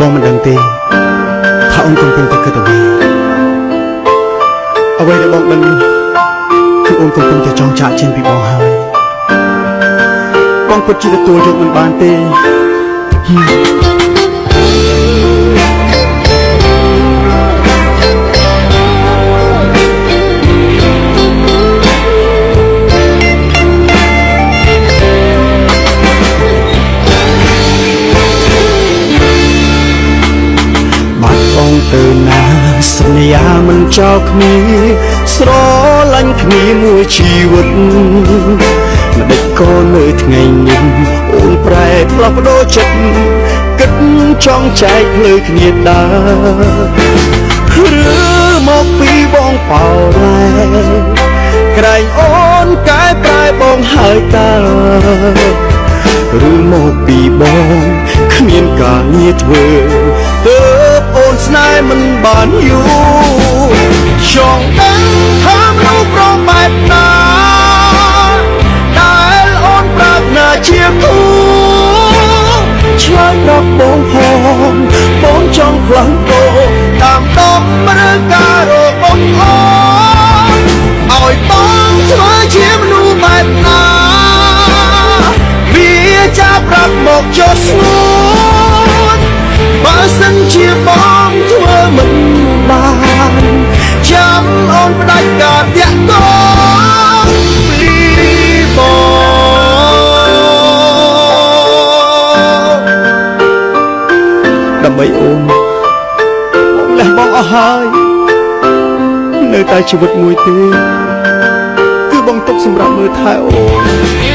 បងមិនដឹងទេថាអូនកំពុងតែគិតអ្វីដែលបងដឹងគឺអូនកំពុងតែចង់ចាកចេញពីបងហើយបងពិតជាទទួលយកមិនបានទេទៅណាសន្យាមិនចោលគ្នាស្រឡាញ់គ្នាមួយជីវិតម្ដេចក៏នៅថ្ងៃនេះអូនប្រែផ្លាស់ប្ដូរចិត្តគិតចង់ចែកភ្លឺគ្នាដើរឬមកពីបងបោឡែក្រែងអូនកែប្រែបងហើយតើឬមកពីបងគ្មានការងារធ្វើទើបអូនស្នេហ៍មិនបានយូរចង់ដឹងថាមនុស្សប្រងបែបណាដែលអូនប្រាប់ណាជាគូឆ្លើយប្រាប់បងផងបងចង់ផ្លាស់ប្ដូរតាមដងឬការរកបងអូនឲ្យបងធ្វើជាមនុស្សបែបណាវាចាប់ប្រាប់មកចុះស្នួនបើសិនជាបងធ្វើមិនបានចាំអូនផ្ដាច់ការតាក់ទងពីបងដើម្បីអូនលះបង់អស់ហើយនៅតែជីវិតមួយទេគឺបងទុកសម្រាប់មើលថែអូន